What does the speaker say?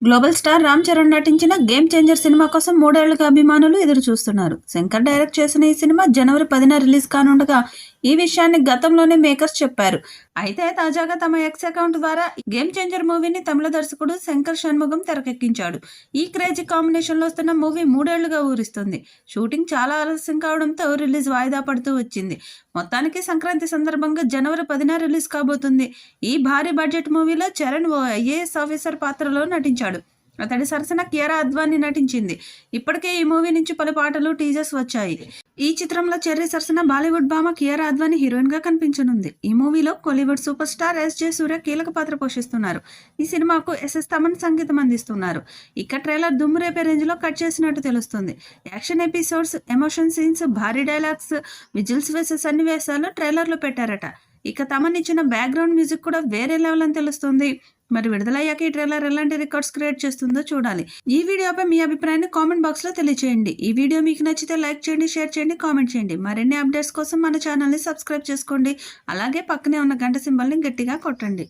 Global star Ram Charan నటించిన game changer cinema కోసం 3 ఏళ్లుగా అభిమానులు ఎదురు చూస్తున్నారు. శంకర్ డైరెక్ట్ చేసిన ఈ సినిమా జనవరి 10న రిలీజ్ కానుండగా ఈ విషయాన్ని గతంలోనే మేకర్స్ చెప్పారు. అయితే తాజాగా తమ ఎక్స్ అకౌంట్ ద్వారా గేమ్ చేంజర్ మూవీని తమిళ దర్శకుడు శంకర్ షణ్ముగం తెరకెక్కించాడు. ఈ క్రేజీ కాంబినేషన్ లో వస్తున్న మూవీ 3 ఏళ్లుగా ఊరిస్తుంది. షూటింగ్ చాలా ఆలస్యం కావడంతో రిలీజ్ వాయిదా పడుతూ వచ్చింది. మొత్తానికి సంక్రాంతి సందర్భంగా జనవరి 10న రిలీజ్ కాబోతుంది. ఈ భారీ బడ్జెట్ మూవీలో చరణ్ ఓ ఐఏఎస్ ఆఫీసర్ పాత్రలో నటించాడు. అతడి సరసన కియారా అద్వానీ నటించింది. ఇప్పటికే ఈ మూవీ నుంచి పలు పాటలు, టీజర్స్ వచ్చాయి. ఈ చిత్రంలో చెర్రీ సరసన బాలీవుడ్ భామ కియారా అద్వానీ హీరోయిన్ గా కనిపించనుంది. ఈ మూవీలో కోలీవుడ్ సూపర్ స్టార్ ఎస్.జే. సూర్య కీలక పాత్ర పోషిస్తున్నారు. ఈ సినిమాకు ఎస్.ఎస్. తమన్ సంగీతం అందిస్తున్నారు. ఇక ట్రైలర్ దుమ్ము రేపే రేంజ్ లో కట్ చేసినట్టు తెలుస్తుంది. యాక్షన్ ఎపిసోడ్స్, ఎమోషన్ సీన్స్, భారీ డైలాగ్స్, విజిల్స్ వేసే సన్నివేశాలు ట్రైలర్ లో పెట్టారట. ఇక తమన్ ఇచ్చిన బ్యాక్గ్రౌండ్ మ్యూజిక్ కూడా వేరే లెవెల్ అని తెలుస్తుంది. మరి విడుదలయ్యాక ఈ ట్రైలర్ ఎలాంటి రికార్డ్స్ క్రియేట్ చేస్తుందో చూడాలి. ఈ వీడియోపై మీ అభిప్రాయాన్ని కామెంట్ బాక్స్ లో తెలియజేయండి. ఈ వీడియో మీకు నచ్చితే లైక్ చేయండి, షేర్ చేయండి, కామెంట్ చేయండి. మరిన్ని అప్డేట్స్ కోసం మన ఛానల్ని సబ్స్క్రైబ్ చేసుకోండి. అలాగే పక్కనే ఉన్న గంట సింబల్ని గట్టిగా కొట్టండి.